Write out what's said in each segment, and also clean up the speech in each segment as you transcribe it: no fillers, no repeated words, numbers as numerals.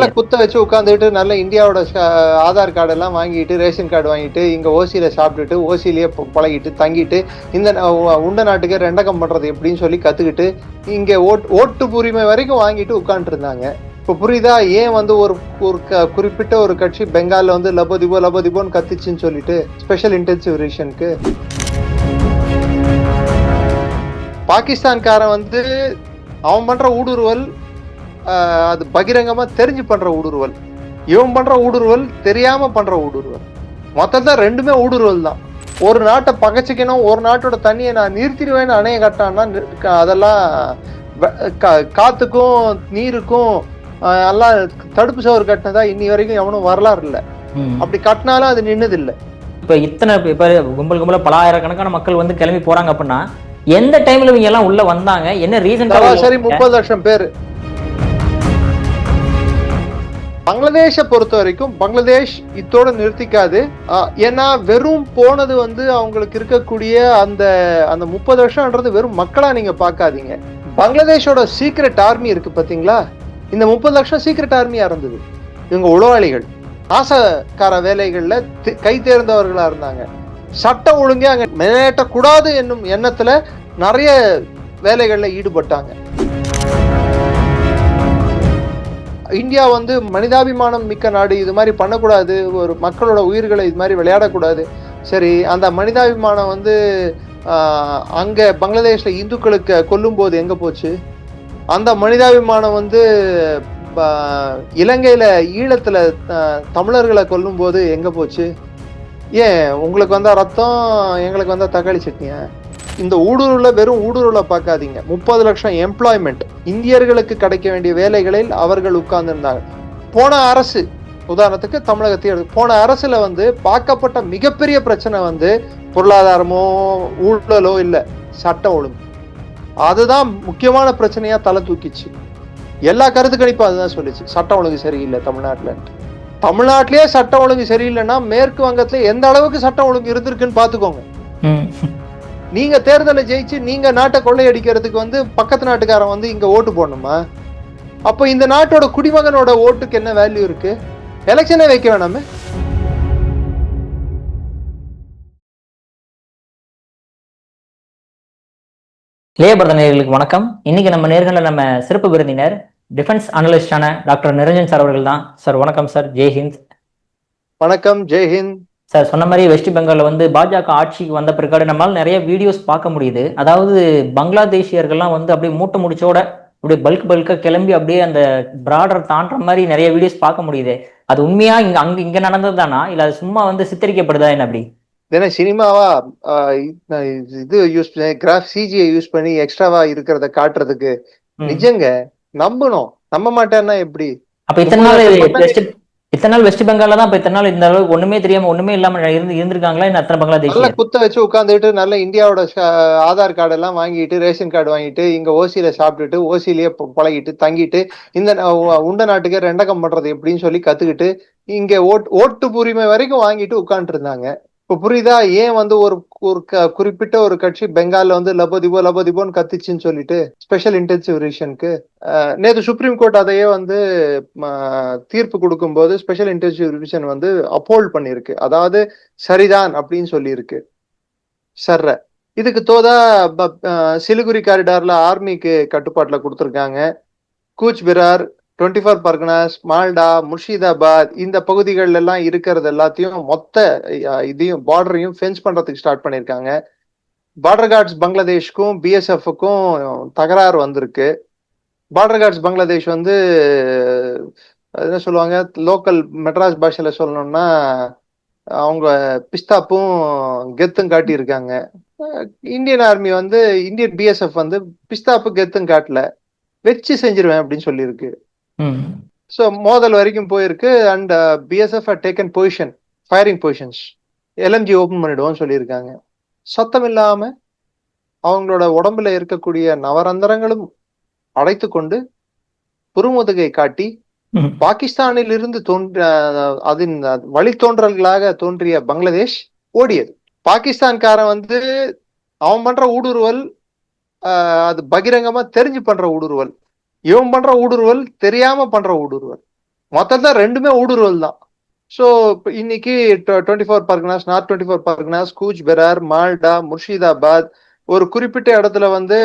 நல்ல குத்த வச்சு உட்காந்துட்டு நல்ல இந்தியாவோட ஆதார் கார்டு எல்லாம் வாங்கிட்டு ரேஷன் கார்டு வாங்கிட்டு இங்க ஓசியில சாப்பிட்டுட்டு ஓசியிலேயே பழகிட்டு தங்கிட்டு இந்த உண்ட நாட்டுக்கு ரெண்டகம் பண்றது எப்படின்னு சொல்லி கத்துக்கிட்டு இங்க ஓட்டு உரிமை வரைக்கும் வாங்கிட்டு உட்காந்துட்டு இருந்தாங்க. இப்ப புரியுதா ஏன் வந்து ஒரு குறிப்பிட்ட ஒரு கட்சி பெங்கால்ல வந்து லபோதிபோன்னு கத்துச்சுன்னு சொல்லிட்டு ஸ்பெஷல் இன்டென்சிவ் ரிவிஷனுக்கு. பாகிஸ்தான்காரன் வந்து அவன் பண்ற ஊடுருவல் அது பகிரங்கமா தெரிஞ்சு பண்ற ஊடுருவல், இவன் பண்ற ஊடுருவல் தெரியாம பண்ற ஊடுருவல், மொத்தத்தான் ரெண்டுமே ஊடுருவல் தான். ஒரு நாட்டை பகச்சிக்கணும், ஒரு நாட்டோட தண்ணியை நான் நிறுத்திடுவேன்னு அணைய கட்டான்னா அதெல்லாம் காத்துக்கும் நீருக்கும் எல்லாம் தடுப்பு சவர் கட்டினதா இன்னி வரைக்கும் எவனும் வரலாறு இல்லை. அப்படி கட்டினாலும் அது நின்னது இல்லை. இப்ப இத்தனை கும்பல் கும்பல பல ஆயிரக்கணக்கான மக்கள் வந்து கிளம்பி போறாங்க அப்படின்னா எந்த டைம்ல இவங்க எல்லாம் உள்ள வந்தாங்க, என்ன ரீசன்? சரி 30 லட்சம் பேர். பங்களாதேஷை பொறுத்த வரைக்கும் பங்களாதேஷ் இதோட நிறுத்திக்காது. ஏன்னா வெறும் போனது வந்து அவங்களுக்கு இருக்கக்கூடிய அந்த அந்த 30 வருஷம்ன்றது வெறும் மக்களா நீங்க பாக்காதீங்க. பங்களாதேஷோட சீக்ரெட் ஆர்மி இருக்கு பாத்தீங்களா, இந்த 30 லட்சம் சீக்ரெட் ஆர்மியா இருந்தது. இவங்க உளவாளிகள், ஆசைக்கார வேலைகள்ல கை தேர்ந்தவர்களா இருந்தாங்க. சட்டம் ஒழுங்கே அங்க நிலைநாட்டக்கூடாது என்னும் எண்ணத்துல நிறைய வேலைகள்ல ஈடுபட்டாங்க. இந்தியா வந்து மனிதாபிமானம் மிக்க நாடு, இது மாதிரி பண்ணக்கூடாது, ஒரு மக்களோட உயிர்களை இது மாதிரி விளையாடக்கூடாது. சரி, அந்த மனிதாபிமானம் வந்து அங்க பங்களாதேஷ்ல இந்துக்களுக்கு கொல்லும் போது எங்க போச்சு? அந்த மனிதாபிமானம் வந்து இலங்கையில ஈழத்துல தமிழர்களை கொல்லும் போது எங்க போச்சு? ஏன் உங்களுக்கு வந்தா ரத்தம், எங்களுக்கு வந்தா தக்காளி சட்னியா? இந்த ஊடுருவல வெறும் ஊடுருவலை பார்க்காதீங்க. 30 லட்சம் எம்ப்ளாய்மெண்ட், இந்தியர்களுக்கு கிடைக்க வேண்டிய வேலைகளில் அவர்கள் உட்கார்ந்துருந்தாங்க. போன அரசு, உதாரணத்துக்கு தமிழகத்தை எடுத்து, போன அரசுல வந்து பார்க்கப்பட்ட மிகப்பெரிய பிரச்சனை வந்து பொருளாதாரமோ ஊழலோ இல்ல, சட்டம் ஒழுங்கு. அதுதான் முக்கியமான பிரச்சனையா தலை தூக்கிச்சு. எல்லா கருத்து கணிப்பும் அதுதான் சொல்லிச்சு, சட்டம் ஒழுங்கு சரியில்லை தமிழ்நாட்டுல. தமிழ்நாட்டிலேயே சட்டம் ஒழுங்கு சரியில்லைன்னா மேற்கு வங்கத்துல எந்த அளவுக்கு சட்டம் ஒழுங்கு இருந்திருக்குன்னு பாத்துக்கோங்க. நீங்க தேர்தலை ஜெயிச்சு நீங்க நாட்டை கொள்ளையடிக்கிறதுக்கு வந்து பக்கத்து நாட்டுக்காரன் வந்து இங்க ஓட்டு போடணுமா? அப்ப இந்த நாட்டோட குடிமகனோட ஓட்டுக்கு என்ன வேல்யூ இருக்கு? எலெக்ஷனே வைக்க வேணாமே. லேபர் நேயர்களுக்கு வணக்கம். இன்னைக்கு நம்ம நேர்காணல நம்ம சிறப்பு விருந்தினர் டிஃபென்ஸ் அனலிஸ்டான டாக்டர் நிரஞ்சன் சார் அவர்கள் தான். சார் வணக்கம் சார். ஜெய்ஹிந்த். வணக்கம், ஜெய்ஹிந்த் சார். சொன்ன மாதிரி வெஸ்ட் பெங்கால்ல வந்து பாஜக ஆட்சிக்கு வந்த பிற்காடு நம்மளால நிறைய வீடியோஸ் பார்க்க முடியுது. அதாவது பங்களாதேஷியர்கள்லாம் வந்து அப்படியே மூட்டை முடிச்சோட அப்படியே பல்கா கிளம்பி அப்படியே அந்த பார்டர் தாண்டுற மாதிரி நிறைய வீடியோஸ் பார்க்க முடியுது. அது உண்மையா இங்க நடந்தது தானா, இல்ல அது சும்மா வந்து சித்தரிக்கப்படுதா என்ன? அப்படி சினிமாவா இது யூஸ் பண்ணி சிஜிஐ யூஸ் பண்ணி எக்ஸ்ட்ராவா இருக்கிறத காட்டுறதுக்கு நிஜங்க நம்பணும். நம்ப மாட்டேன்னா எப்படி? அப்ப இத்தனை நாள் வெஸ்ட் பெங்கால்ல தான் இத்தனை நாள் இந்த அளவுக்கு ஒண்ணுமே தெரியாம ஒண்ணுமே இல்லாம இருந்திருக்காங்களா? அத்தனை பங்களாதேஷ் நல்ல குத்த வச்சு உட்காந்துட்டு நல்ல இந்தியாவோட ஆதார் கார்டு எல்லாம் வாங்கிட்டு ரேஷன் கார்டு வாங்கிட்டு இங்க ஓசியில சாப்பிட்டுட்டு ஓசியிலேயே பழகிட்டு தங்கிட்டு இந்த உண்ட நாட்டுக்கு ரெண்டகம் பண்றது எப்படின்னு சொல்லி கத்துக்கிட்டு இங்க ஓட்டு உரிமை வரைக்கும் வாங்கிட்டு உட்காந்துட்டு இருந்தாங்க. இப்ப புரியுதா ஏன் வந்து ஒரு குறிப்பிட்ட ஒரு கட்சி பெங்கால்ல வந்து லபோதிபோன்னு கத்துச்சுன்னு சொல்லிட்டு ஸ்பெஷல் இன்டென்சிவ் ரிவிஷனுக்கு. நேற்று சுப்ரீம் கோர்ட் அதையே வந்து தீர்ப்பு கொடுக்கும் போது ஸ்பெஷல் இன்டென்சிவ் ரிவிஷன் வந்து அப்போல்ட் பண்ணிருக்கு. அதாவது சரிதான் அப்படின்னு சொல்லியிருக்கு. சர்ற இதுக்கு தோதா சிலிகுரி காரிடார்ல ஆர்மிக்கு கட்டுப்பாட்டுல கொடுத்துருக்காங்க. கூச் பிரார், 24 பர்கனாஸ், மால்டா, முர்ஷிதாபாத் இந்த பகுதிகள் எல்லாம் இருக்கிறது எல்லாத்தையும் மொத்த இதையும் பார்டரையும் ஃபென்ஸ் பண்றதுக்கு ஸ்டார்ட் பண்ணிருக்காங்க. பார்டர் கார்ட்ஸ் பங்களாதேஷ்க்கும் பிஎஸ்எஃப்க்கும் தகராறு வந்திருக்கு. பார்டர் கார்ட்ஸ் பங்களாதேஷ் வந்து என்ன சொல்லுவாங்க, லோக்கல் மெட்ராஸ் பாஷையில சொல்லணும்னா அவங்க பிஸ்தாப்பும் கெத்தும் காட்டியிருக்காங்க. இந்தியன் ஆர்மி வந்து இந்தியன் பிஎஸ்எஃப் வந்து பிஸ்தாப்பு கெத்தும் காட்டல, வச்சு செஞ்சிருவேன் அப்படின்னு சொல்லியிருக்கு. So மோதல் வரைக்கும் போயிருக்கு. And BSF taken position, firing positions, LMG open பண்ணிடுவோம் சொல்லியிருக்காங்க. சத்தம் இல்லாம அவங்களோட உடம்புல இருக்கக்கூடிய நவரந்தரங்களும் அடைத்து கொண்டு புறமுதுகை காட்டி பாகிஸ்தானில் இருந்து அதன் வழித்தோன்றல்களாக தோன்றிய பங்களாதேஷ் ஓடியது. பாகிஸ்தான்காரன் வந்து அவன் பண்ற ஊடுருவல் அது பகிரங்கமா தெரிஞ்சு பண்ற ஊடுருவல், இவன் பண்ற ஊடுருவல் தெரியாம பண்ற ஊடுருவல், மொத்தத்துல ரெண்டுமே ஊடுருவல் தான். ஸோ இன்னைக்கு 24 பர்கனாஸ், நார்த் 24 பர்கனாஸ், கூச் பெரார், மால்டா, முர்ஷிதாபாத், ஒரு குறிப்பிட்ட இடத்துல வந்து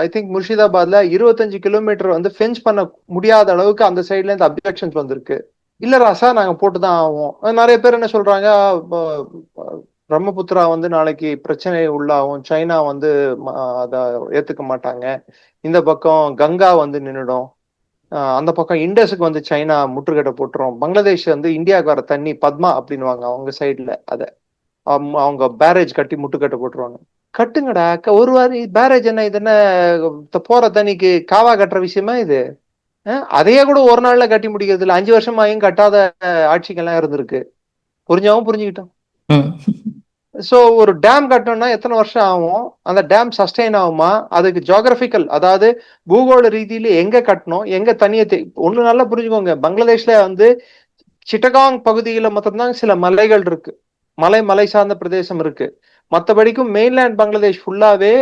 ஐ திங்க் முர்ஷிதாபாத்ல 25 கிலோமீட்டர் வந்து ஃபென்ஸ் பண்ண முடியாத அளவுக்கு அந்த சைட்ல இருந்து அப்ஜெக்ஷன்ஸ் வந்திருக்கு. இல்ல ராசா நாங்க போட்டுதான் ஆகும். நிறைய பேர் என்ன சொல்றாங்க, பிரம்மபுத்திரா வந்து நாளைக்கு பிரச்சனை உள்ளாகும், சைனா வந்து அத ஏத்துக்க மாட்டாங்க, இந்த பக்கம் கங்கா வந்து நின்னுடும், அந்த பக்கம் இண்டஸுக்கு வந்து சைனா முற்றுகட்டை போட்டுரும், பங்களாதேஷ் வந்து இந்தியாவுக்கு வர தண்ணி பத்மா அப்படின்னுவாங்க அவங்க சைட்ல, அத அவங்க பேரேஜ் கட்டி முட்டுக்கட்டை போட்டுருவாங்க. கட்டுங்கடா, ஒரு வாரம் பேரேஜ் என்ன, இது என்ன போற தண்ணிக்கு காவா கட்டுற விஷயமா இது? அதையே கூட ஒரு நாள்ல கட்டி முடிக்கிறது இல்ல, 5 வருஷமாயும் கட்டாத ஆட்சிகள்லாம் இருந்திருக்கு. புரிஞ்சவங்க புரிஞ்சுக்கிட்டோம். சோ ஒரு டேம் கட்டணும்னா எத்தனை வருஷம் ஆகும், அந்த டேம் சஸ்டெயின் ஆகுமா, அதுக்கு ஜியோகிராபிக்கல், அதாவது பூகோள ரீதியில எங்க கட்டணும், எங்க தண்ணியை ஒண்ணு நல்லா புரிஞ்சுக்கோங்க. பங்களாதேஷ்ல வந்து சிட்டகாங் பகுதியில மட்டும்தான் சில மலைகள் இருக்கு, மலை சார்ந்த பிரதேசம் இருக்கு. மற்றபடிக்கும் மெயின்லேண்ட் பங்களாதேஷ் ஃபுல்லாவே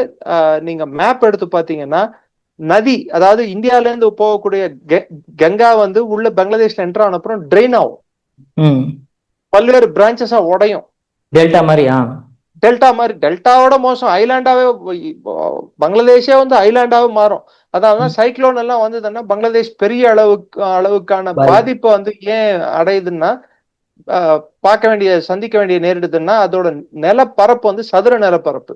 நீங்க மேப் எடுத்து பாத்தீங்கன்னா நதி, அதாவது இந்தியால இருந்து போகக்கூடிய கங்கா வந்து உள்ள பங்களாதேஷ்ல என்டர் ஆன அப்புறம் ட்ரெயின் ஆகும், பல்வேறு பிரான்ச்சஸா உடையும், டெல்டா மாதிரி. டெல்டா மாதிரி, டெல்டாவோட மோசம் ஐலாண்டாவே, பங்களாதேஷே வந்து ஐலாண்டாவே மாறும். அதாவது சைக்ளோன் எல்லாம் வந்ததுன்னா பங்களாதேஷ் பெரிய அளவுக்கான பாதிப்பை வந்து ஏன் அடையுதுன்னா, சந்திக்க வேண்டிய நேரிடுதுன்னா அதோட நிலப்பரப்பு வந்து சதுர நிலப்பரப்பு,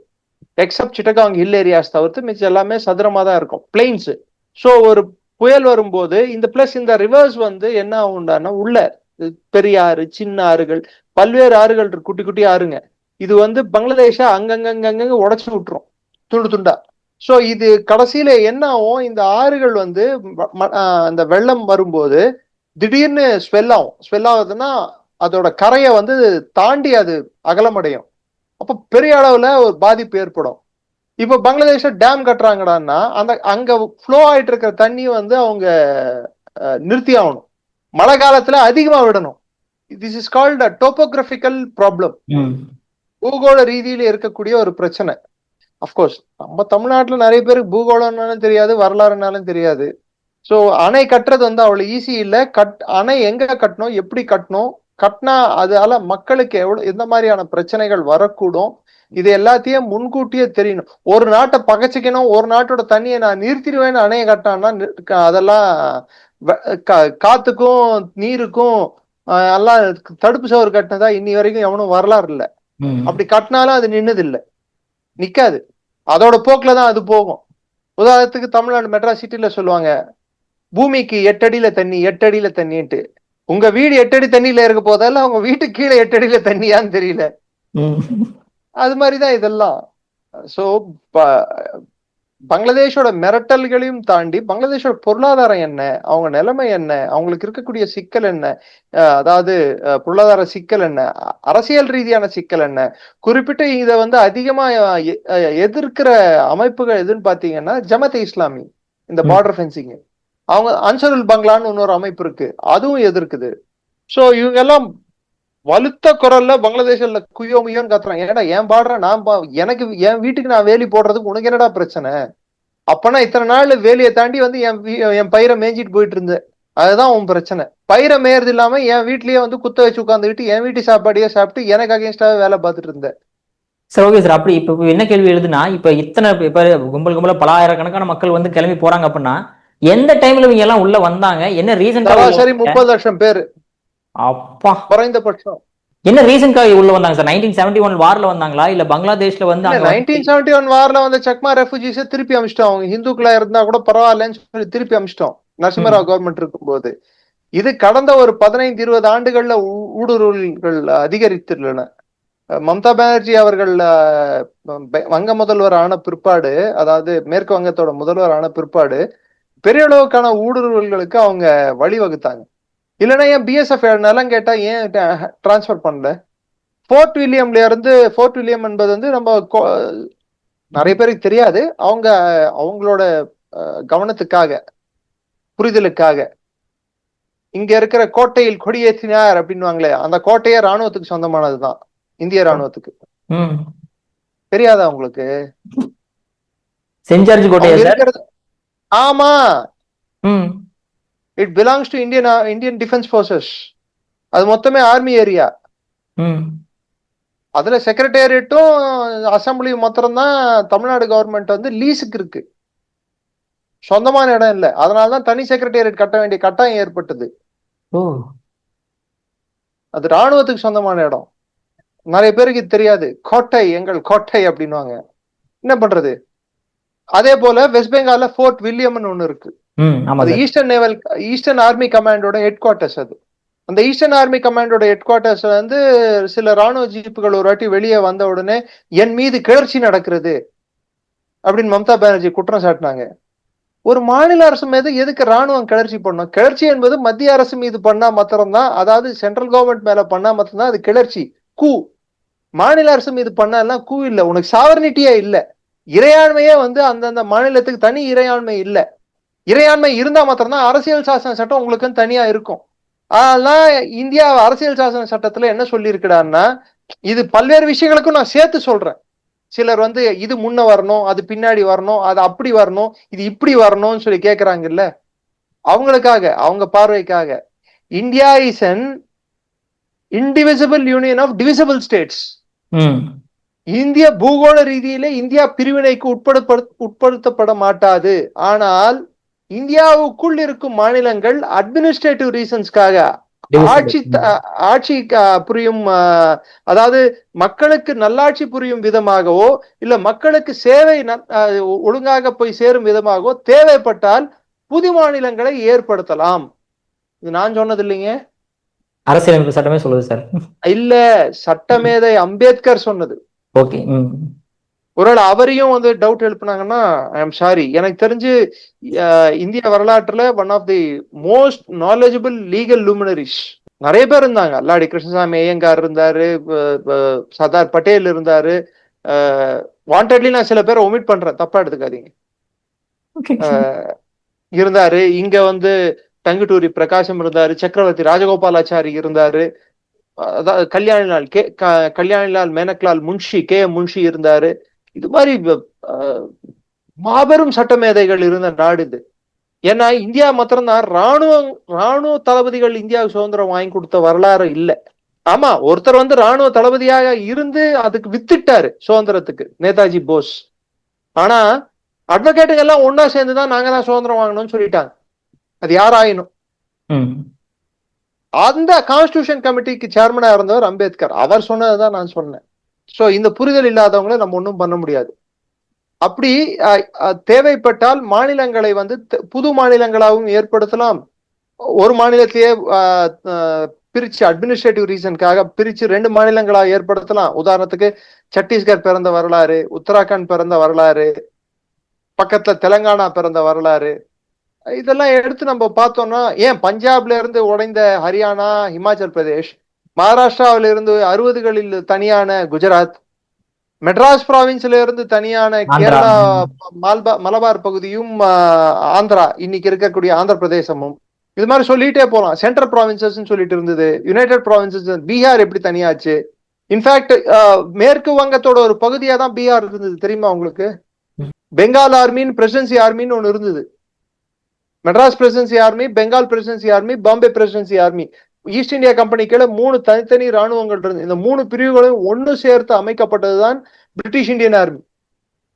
எக்ஸப்ட் சிட்டகாங் ஹில் ஏரியாஸ் தவிர்த்து மிச்சம் எல்லாமே சதுரமா தான் இருக்கும், பிளெயின்ஸ். ஸோ ஒரு புயல் வரும்போது இந்த ரிவர்ஸ் வந்து என்ன ஆகும்னா, உள்ள பெரியாறு, சின்ன ஆறுகள், பல்வேறு ஆறுகள், குட்டி குட்டி ஆறுங்க, இது வந்து பங்களாதேஷ அங்கங்க உடைச்சு விட்டுரும் துண்டு துண்டா. சோ இது கடைசியில என்ன ஆகும், இந்த ஆறுகள் வந்து அந்த வெள்ளம் வரும்போது திடீர்னு ஸ்வெல் ஆகுதுன்னா அதோட கரையை வந்து தாண்டி அது அகலமடையும், அப்ப பெரிய அளவுல ஒரு பாதிப்பு ஏற்படும். இப்ப பங்களாதேஷ டேம் கட்டுறாங்கடான்னா அங்க ஃப்ளோ ஆயிட்டு இருக்கிற தண்ணி வந்து அவங்க நிறுத்தி ஆகணும், மழை காலத்துல அதிகமா விடணும். This is called a topographical problem, பூகோள ரீதியில இருக்கக்கூடிய ஒரு பிரச்சனை. அப்கோர்ஸ் நம்ம தமிழ்நாட்டுல நிறைய பேருக்கு பூகோளம்னாலும் தெரியாது, வரலாறுனாலும் தெரியாது. ஸோ அணை கட்டுறது வந்து அவ்வளவு ஈஸி இல்லை. அணை எங்க கட்டணும், எப்படி கட்டணும், கட்டினா அதால மக்களுக்கு எவ்வளவு எந்த மாதிரியான பிரச்சனைகள் வரக்கூடும், இது எல்லாத்தையும் முன்கூட்டியே தெரியணும். ஒரு நாட்டை பகச்சிக்கணும், ஒரு நாட்டோட தண்ணியை நான் நிறுத்திடுவேன்னு அணையை கட்டான்னா அதெல்லாம் காத்துக்கும் நீருக்கும் எல்லாம் தடுப்பு சோறு கட்டினதா இன்னி வரைக்கும் எவனும் வரலாறு இல்லை. அப்படி கட்டினாலும் அது நின்னது இல்லை, நிக்காது, அதோட போக்குல தான் அது போகும். உதாரணத்துக்கு தமிழ்நாடு மெட்ராஸ் சிட்டில சொல்லுவாங்க, பூமிக்கு 8 அடியில தண்ணி, 8 அடியில தண்ணின்ட்டு. உங்க வீடு 8 அடி தண்ணியில இருக்க போதால உங்க வீட்டுக்கு கீழே 8 அடியில தண்ணியான்னு தெரியல. அது மாதிரிதான் இதெல்லாம். சோ பங்களாதேஷோட மிரட்டல்களையும் தாண்டி பங்களாதேஷோட பொருளாதாரம் என்ன, அவங்க நிலைமை என்ன, அவங்களுக்கு இருக்கக்கூடிய சிக்கல் என்ன, அதாவது பொருளாதார சிக்கல் என்ன, அரசியல் ரீதியான சிக்கல் என்ன, குறிப்பிட்ட இதை வந்து அதிகமா எதிர்க்கிற அமைப்புகள் எதுன்னு பாத்தீங்கன்னா ஜமாத் இஸ்லாமி, இந்த பார்டர் ஃபென்சிங், அவங்க அன்சருல் பங்களான்னு இன்னொரு அமைப்பு இருக்கு, அதுவும் எதிர்க்குது. சோ இவங்க எல்லாம் வலுத்த குரல்ல பங்களாதேஷ்ல குயோ முயோன்னு கத்துறாங்க. ஏன்னா என் பாடுறேன் நான் எனக்கு என் வீட்டுக்கு நான் வேலி போடுறதுக்கு உனக்கு என்னடா பிரச்சனை? அப்பனா இத்தனை நாள் வேலியை தாண்டி வந்து என் பயிரை மேய்ஞ்சிட்டு போயிட்டு இருந்தேன், அதுதான் உன் பிரச்சனை. பயிரை மேயறது இல்லாம என் வீட்லயே வந்து குத்த வச்சு உட்காந்துக்கிட்டு என் வீட்டு சாப்பாடையே சாப்பிட்டு எனக்கு அகேன்ஸ்டாவே வேலை பார்த்துட்டு இருந்தேன். Sir okay sir. அப்படி இப்ப என்ன கேள்வி எழுதுனா, இப்ப இத்தனை கும்பல பல ஆயிரக்கணக்கான மக்கள் வந்து கிளம்பி போறாங்க அப்படின்னா எந்த டைம்ல இவங்க எல்லாம் உள்ள வந்தாங்க, என்ன ரீசன்? சராசரி 30 லட்சம் பேரு அப்பா, குறைந்தபட்சம். என்ன ரீசன்காக உள்ள வந்தாங்க சார்? 1971 வார்ல வந்தாங்களா, இல்ல பங்களாதேஷ்ல வந்து? 1971 வார்ல வந்து சக்மா ரெஃப்யூஜிஸை திருப்பி அமிச்சிட்டோம், அவங்க ஹிந்துக்களா இருந்தா கூட பரவாயில்லன்னு சொல்லி திருப்பி அமிச்சிட்டோம் நரசிம்மராவ் கவர்மெண்ட் இருக்கும் போது. இது கடந்த ஒரு 15-20 ஆண்டுகள்ல ஊடுருவல்கள் அதிகரித்துள்ளன. மம்தா பானர்ஜி அவர்கள் வங்க முதல்வர் ஆன பிற்பாடு, அதாவது மேற்கு வங்கத்தோட முதல்வர் ஆன பிற்பாடு பெரிய அளவுக்கான ஊடுருவல்களுக்கு அவங்க வழிவகுத்தாங்க. இல்லைன்னா ஏன் பிஎஸ்எஃப் நிலம் கேட்டா ஏன் டிரான்ஸ்பர் பண்ணல? ஃபோர்ட் வில்லியம்ல இருந்து, ஃபோர்ட் வில்லியம் என்பது வந்து நம்ம நிறைய பேருக்கு தெரியாது, அவங்களோட கவனத்துக்காக, புரிதலுக்காக, இங்க இருக்கிற கோட்டையில் கொடியேற்றினார் அப்படின்வாங்களே, அந்த கோட்டையே ராணுவத்துக்கு சொந்தமானதுதான், இந்திய ராணுவத்துக்கு. தெரியாதா உங்களுக்கு? செஞ்சார்ஜ் கோட்டையா சார்? ஆமா, it belongs to Indian defence forces. அது மொத்தமே ஆர்மி ஏரியா. அதுல செக்ரட்டேரியட்டும் அசம்பிளியும் மாத்திரம் தான் தமிழ்நாடு கவர்மெண்ட் வந்து லீஸுக்கு இருக்கு, சொந்தமான இடம் இல்ல. அதனாலதான் தனி செக்ரட்டேரியட் கட்ட வேண்டிய கட்டாயம் ஏற்பட்டது. அது ராணுவத்துக்கு சொந்தமான இடம். நிறைய பேருக்கு தெரியாது. கோட்டை, எங்கள் கோட்டை அப்படின்வாங்க. என்ன பண்றது? அதே போல வெஸ்ட் பெங்கால்ல ஃபோர்ட் வில்லியம்னு ஒண்ணு இருக்கு. அது ஈஸ்டர்ன் ஆர்மி கமாண்டோட ஹெட் குவார்டர்ஸ். அது அந்த ஈஸ்டர்ன் ஆர்மி கமாண்டோட ஹெட் குவார்டர்ஸ் வந்து சில ராணுவ ஜீப்புகள் ஒரு வாட்டி வெளியே வந்த உடனே என் மீது கிளர்ச்சி நடக்கிறது அப்படின்னு மம்தா பானர்ஜி குற்றம் சாட்டினாங்க. ஒரு மாநில அரசு மீது எதுக்கு ராணுவம் கிளர்ச்சி பண்ணும்? கிளர்ச்சி என்பது மத்திய அரசு மீது பண்ணா மாத்திரம்தான், அதாவது சென்ட்ரல் கவர்மெண்ட் மேல பண்ணா மாத்திரம்தான் அது கிளர்ச்சி, கூ. மாநில அரசு மீது பண்ணா எல்லாம் கூ இல்ல. உனக்கு சாவர்னிட்டியே இல்ல, இறையாண்மையே வந்து அந்தந்த மாநிலத்துக்கு தனி இறையாண்மை இல்ல. இறையாண்மை இருந்தா மாத்திரம்தான் அரசியல் சாசன சட்டம் உங்களுக்கு தனியா இருக்கும். அதெல்லாம் இந்தியா அரசியல் சாசன சட்டத்துல என்ன சொல்லி இருக்கிறான்னா, இது பல்வேறு விஷயங்களுக்கும் நான் சேர்த்து சொல்றேன். சிலர் வந்து இது முன்ன வரணும், அது பின்னாடி வரணும், அது அப்படி வரணும், இது இப்படி வரணும்னு சொல்லி கேட்கிறாங்கல்ல, அவங்களுக்காக, அவங்க பார்வைக்காக. India is an indivisible union of divisible states. இந்திய பூகோள ரீதியிலே இந்தியா பிரிவினைக்கு உட்படுத்தப்பட மாட்டாது. ஆனால் இந்தியாவுக்குள் இருக்கும் மாநிலங்கள் அட்மினிஸ்ட்ரேட்டிவ் ரீசன்ஸ்க்காக, ஆட்சி புரியும், அதாவது மக்களுக்கு நல்லாட்சி புரியும் விதமாகவோ இல்ல மக்களுக்கு சேவை ஒழுங்காக போய் சேரும் விதமாகவோ தேவைப்பட்டால் புது மாநிலங்களை ஏற்படுத்தலாம். இது நான் சொன்னது இல்லைங்க, அரசியலமைப்பு சட்டமே சொல்லுது சார். இல்ல, சட்டமேதை அம்பேத்கர் சொன்னது. ஓகே. ஒருவேளை அவரையும் வந்து டவுட் எழுப்புனாங்கன்னா ஐ எம் சாரி. எனக்கு தெரிஞ்சு இந்திய வரலாற்றுல one of the most knowledgeable legal luminaries நிறைய பேர் இருந்தாங்க. அல்லாடி கிருஷ்ணசாமி ஐயங்கார் இருந்தாரு, சர்தார் பட்டேல் இருந்தாரு. வாண்டட்லி நான் சில பேரை ஒமிட் பண்றேன், தப்பா எடுத்துக்காதீங்க. இருந்தாரு. இங்க வந்து டங்குட்டூரி பிரகாசம் இருந்தாரு, சக்கரவர்த்தி ராஜகோபாலாச்சாரி இருந்தாரு, அதாவது கல்யாணிலால் மேனக்லால் முன்ஷி, கே எம் முன்ஷி இருந்தாரு. இது மாதிரி மாபெரும் சட்டமேதைகள் இருந்த நாடு இது. ஏன்னா இந்தியா மாத்திரம்தான் ராணுவ தளபதிகள் இந்தியாவுக்கு சுதந்திரம் வாங்கி கொடுத்த வரலாறு இல்லை. ஆமா, ஒருத்தர் வந்து ராணுவ தளபதியாக இருந்து அதுக்கு வித்துட்டாரு சுதந்திரத்துக்கு, நேதாஜி போஸ். ஆனா அட்வொகேட்டுங்க எல்லாம் ஒன்னா சேர்ந்துதான் நாங்க தான் சுதந்திரம் வாங்கணும்னு சொல்லிட்டாங்க. அது யாராயினும். அந்த கான்ஸ்டிடியூஷன் கமிட்டிக்கு சேர்மனா இருந்தவர் அம்பேத்கர். அவர் சொன்னதுதான் நான் சொன்னேன். சோ இந்த புரிதல் இல்லாதவங்களை நம்ம ஒன்றும் பண்ண முடியாது. அப்படி தேவைப்பட்டால் மாநிலங்களை வந்து புது மாநிலங்களாகவும் ஏற்படுத்தலாம். ஒரு மாநிலத்தையே பிரிச்சு அட்மினிஸ்ட்ரேட்டிவ் ரீசனுக்காக பிரிச்சு 2 மாநிலங்களாக ஏற்படுத்தலாம். உதாரணத்துக்கு சத்தீஸ்கர் பிறந்த வரலாறு, உத்தராகண்ட் பிறந்த வரலாறு, பக்கத்துல தெலுங்கானா பிறந்த வரலாறு, இதெல்லாம் எடுத்து நம்ம பார்த்தோம்னா, ஏன் பஞ்சாப்ல இருந்து உடைந்த ஹரியானா, ஹிமாச்சல் பிரதேஷ், மகாராஷ்டிராவில இருந்து 60களில் தனியான குஜராத், மெட்ராஸ் ப்ராவின்ஸ்ல இருந்து தனியான கேரளா, மலபார் பகுதியும், ஆந்திரா இன்னைக்கு இருக்கக்கூடிய ஆந்திர பிரதேசமும், இது மாதிரி சொல்லிட்டே போலாம். சென்ட்ரல் ப்ராவின்சஸ் சொல்லிட்டு இருந்தது, யுனைடெட் ப்ராவின்சஸ். பீகார் எப்படி தனியாச்சு? இன்ஃபேக்ட் மேற்கு வங்கத்தோட ஒரு பகுதியா தான் பீகார் இருந்தது, தெரியுமா உங்களுக்கு? பெங்கால் ஆர்மின்னு பிரசிடென்சி ஆர்மின்னு ஒண்ணு இருந்தது. Madras presidency army, Bengal presidency army, Bombay presidency army. East India Company கீழே 3 தனித்தனி ராணுவங்கள் இருந்து இந்த 3 பிரிவுகளையும் ஒன்னு சேர்த்து அமைக்கப்பட்டதுதான் British Indian army.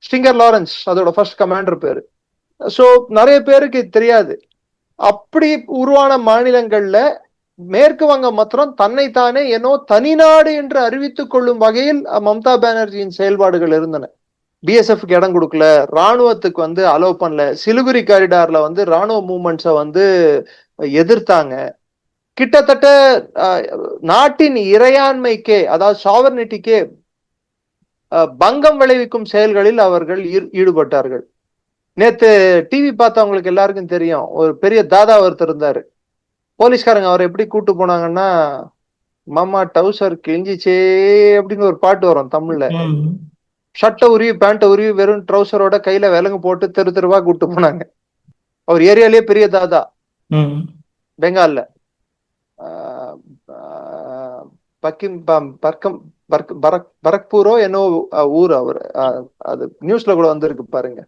Stringer Lawrence அதோட ஃபர்ஸ்ட் கமாண்டர் பேரு. சோ நிறைய பேருக்கு தெரியாது. அப்படி உருவான மாநிலங்கள்ல மேற்கு வங்கம் மாத்திரம் தன்னைத்தானே ஏனோ தனிநாடு என்று அறிவித்துக் கொள்ளும் வகையில் மம்தா பானர்ஜியின் செயல்பாடுகள் இருந்தன. பிஎஸ்எஃப்க்கு இடம் கொடுக்கல, ராணுவத்துக்கு வந்து அலோவ் பண்ணல, சிலிகுரி காரிடார்ல வந்து ராணுவ மூவ்மெண்ட்ஸை வந்து எதிர்த்தாங்க. கிட்டத்தட்ட நாட்டின் இறையாண்மைக்கே, அதாவது சாவர்னிட்டிக்கே பங்கம் விளைவிக்கும் செயல்களில் அவர்கள் ஈடுபட்டார்கள். நேத்து டிவி பார்த்தவங்களுக்கு எல்லாருக்கும் தெரியும், ஒரு பெரிய தாதா ஒருத்தர் இருந்தாரு. போலீஸ்காரங்க அவரை எப்படி கூட்டு போனாங்கன்னா, மாமா டவுசர் கிழிஞ்சிச்சே அப்படின்னு ஒரு பாட்டு வரும் தமிழ்ல. ஷர்ட்டை உருவி பேண்ட்டை உருவி வெறும் ட்ரௌசரோட கையில விலங்கு போட்டு தெரு தெருவா கூட்டு போனாங்க. அவர் ஏரியாலேயே பெரிய தாதா, பெங்கால்ல. பரக்பூரோ என்னோ ஊர் அவர். அது நியூஸ்ல கூட வந்திருக்கு பாருங்க.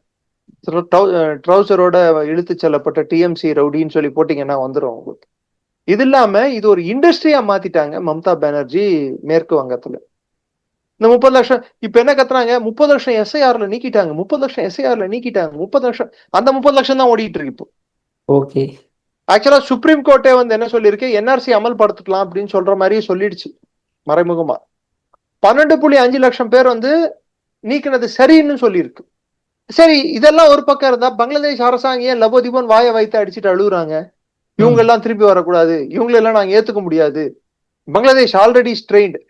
ட்ரௌசரோட இழுத்து செல்லப்பட்ட டிஎம்சி ரவுடின்னு சொல்லி போட்டீங்கன்னா வந்துடும் உங்களுக்கு. இது இல்லாம இது ஒரு இண்டஸ்ட்ரியா மாத்திட்டாங்க மம்தா பானர்ஜி மேற்கு வங்கத்துல. இந்த 30 லட்சம் இப்ப என்ன கத்துறாங்க, 30 லட்சம் எஸ்ஐஆர்ல நீக்கிட்டாங்க, 30 லட்சம் எஸ்ஐஆர்ல நீக்கிட்டாங்க, 30 லட்சம். அந்த 30 லட்சம் தான் ஓடிட்டு இருக்கு இப்போ. ஓகே. ஆக்சுவலா சுப்ரீம் கோர்ட்டே வந்து என்ன சொல்லியிருக்கு, என்ஆர்சி அமல்படுத்திக்கலாம் அப்படின்னு சொல்ற மாதிரியே சொல்லிடுச்சு மறைமுகமா. 12.5 லட்சம் பேர் வந்து நீக்கினது சரின்னு சொல்லியிருக்கு. சரி, இதெல்லாம் ஒரு பக்கம் இருந்தா பங்களாதேஷ் அரசாங்கம் ஏன் லபோதிபன் வாயை வைத்து அடிச்சுட்டு அழுகுறாங்க, இவங்க எல்லாம் திருப்பி வரக்கூடாது, இவங்களெல்லாம் நாங்க ஏத்துக்க முடியாது, பங்களாதேஷ் ஆல்ரெடி ஸ்ட்ரெயின்டு,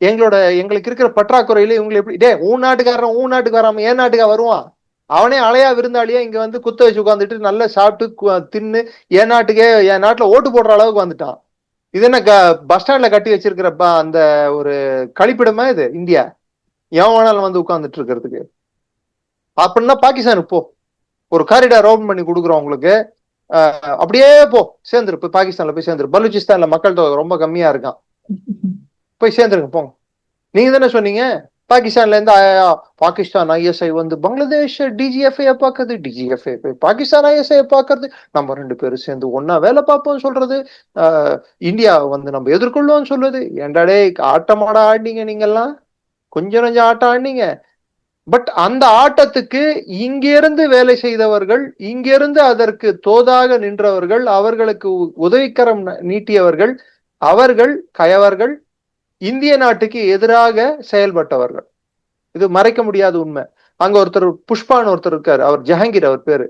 எங்களுக்கு இருக்கிற பற்றாக்குறையில இவங்களை எப்படி உன் நாட்டுக்கு வராம ஏன் நாட்டுக்கா வருவான், அவனே அலையா விருந்தாளியா இங்க வந்து குத்த வச்சு உட்காந்துட்டு நல்லா சாப்பிட்டு தின்னு என் நாட்டுல ஓட்டு போடுற அளவுக்கு வந்துட்டான். இது என்ன பஸ் ஸ்டாண்ட்ல கட்டி வச்சிருக்கிற அந்த ஒரு கழிப்பிடமா இது இந்தியா? எவன் வேணாலும் வந்து உட்கார்ந்துட்டு இருக்கிறதுக்கு. அப்படின்னா பாகிஸ்தானுக்கு போ, ஒரு காரிடார் ஓபன் பண்ணி கொடுக்குறோம் உங்களுக்கு, அப்படியே போ சேர்ந்துரு, போய் பாகிஸ்தான்ல போய் சேர்ந்துரு. பலூச்சிஸ்தான்ல மக்கள் தொகை ரொம்ப கம்மியா இருக்கான், போய் சேர்ந்துருங்க போங்க. நீங்க தானே சொன்னீங்க பாகிஸ்தான்ல இருந்து பாகிஸ்தான் ஐஎஸ்ஐ வந்து பங்களாதேஷ் டிஜிஎஃப்ஐ பாக்குறது, டிஜிஎஃப்ஐ பாகிஸ்தான் ஐஎஸ்ஐ பாக்குறது, நம்ம 2 பேரும் சேர்ந்து ஒன்னா வேலை பார்ப்போம் சொல்றது, இந்தியா வந்து நம்ம எதிர்கொள்ளுவோம் சொல்றது. ஏண்டாடே ஆட்டமாடா ஆடினீங்க நீங்கெல்லாம், கொஞ்சம் கொஞ்சம் ஆட்டம் ஆடினீங்க. பட் அந்த ஆட்டத்துக்கு இங்கிருந்து வேலை செய்தவர்கள், இங்கிருந்து அதற்கு தோதாக நின்றவர்கள், அவர்களுக்கு உதவிக்கரம் நீட்டியவர்கள், அவர்கள் கயவர்கள், இந்திய நாட்டுக்கு எதிராக செயல்பட்டவர்கள். இது மறைக்க முடியாத உண்மை. அங்க ஒருத்தர் புஷ்பான்னு ஒருத்தர் இருக்காரு, அவர் ஜஹாங்கீர் அவர் பேரு.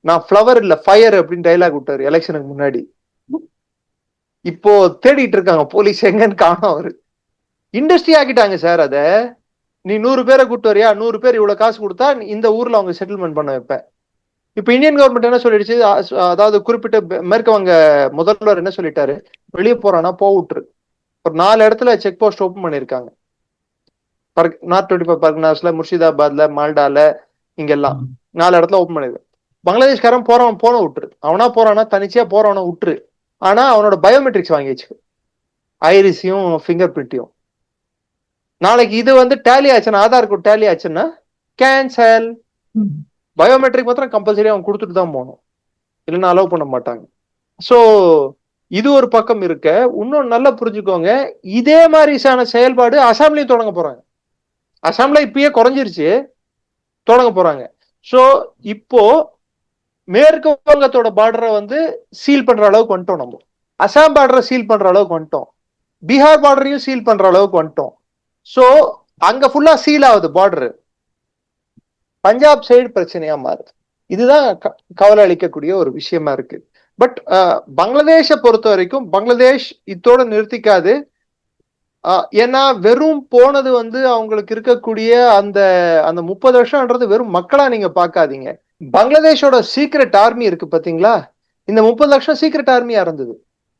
நான் ஃபிளவர் இல்ல ஃபயர் அப்படின்னு டைலாக் விட்டாரு எலெக்ஷனுக்கு முன்னாடி. இப்போ தேடிட்டு இருக்காங்க போலீஸ், எங்கன்னு காணும். அவரு இண்டஸ்ட்ரி ஆக்கிட்டாங்க சார். அத நீ 100 பேரை கூட்டு வரியா, 100 பேர் இவ்வளவு காசு கொடுத்தா இந்த ஊர்ல அவங்க செட்டில்மெண்ட் பண்ண வைப்பேன். இப்ப இந்தியன் கவர்மெண்ட் என்ன சொல்லிடுச்சு, அதாவது குறிப்பிட்ட மேற்கு வங்க முதல்வர் என்ன சொல்லிட்டாரு, வெளியே போறானா விட்டுரு. ஒரு 4 இடத்துல செக் போஸ்ட் ஓபன் பண்ணிருக்காங்க, நார்த் 25 பர்கனாஸ்ல, முர்ஷிதாபாத்ல, மால்டால, இங்கெல்லாம் 4 இடத்துல ஓபன் பண்ணிருக்கு. பங்களாதேஷ்காரன் போன விட்டுரு, அவனா போறானா தனிச்சையா போறவன விட்டுரு, ஆனா அவனோட பயோமெட்ரிக்ஸ் வாங்கி வச்சுக்க, ஐரிஸையும் ஃபிங்கர் பிரிண்ட்டையும். நாளைக்கு இது வந்து டேலி ஆச்சுன்னா, ஆதார் கோட் டேலி ஆச்சுன்னா கேன்சல். பயோமெட்ரிக் மாத்திரம் கம்பல்சரி அவன் கொடுத்துட்டு தான் போகணும், இல்லைன்னா அலோவ் பண்ண மாட்டாங்க. சோ இது ஒரு பக்கம் இருக்க. இன்னும் நல்லா புரிஞ்சுக்கோங்க, இதே மாதிரியான செயல்பாடு அசாம்லயும் தொடங்க போறாங்க. அசாம்ல இப்பயே குறைஞ்சிருச்சு, தொடங்க போறாங்க. சோ இப்போ மேற்கு வங்கத்தோட பார்டரை வந்து சீல் பண்ற அளவுக்கு வந்துட்டோம், நம்ம அசாம் பார்டரை சீல் பண்ற அளவுக்கு வந்துட்டோம், பீகார் பார்டரையும் சீல் பண்ற அளவுக்கு வந்துட்டோம். சோ அங்க ஃபுல்லா சீல் ஆகுது பார்டரு, பஞ்சாப் சைடு பிரச்சனையா மாறுது. இதுதான் கவலை அளிக்கக்கூடிய ஒரு விஷயமா இருக்கு. பட் பங்களாதேஷை பொறுத்த வரைக்கும் பங்களாதேஷ் இதோட நிறுத்திக்காது. ஏன்னா வெறும் போனது வந்து அவங்களுக்கு இருக்கக்கூடிய அந்த அந்த 30 வருஷம்ன்றது வெறும் மக்களா நீங்க பாக்காதீங்க. பங்களாதேஷோட சீக்ரெட் ஆர்மி இருக்கு பாத்தீங்களா, இந்த 30 லட்சம் சீக்ரெட் ஆர்மியா இருந்தது.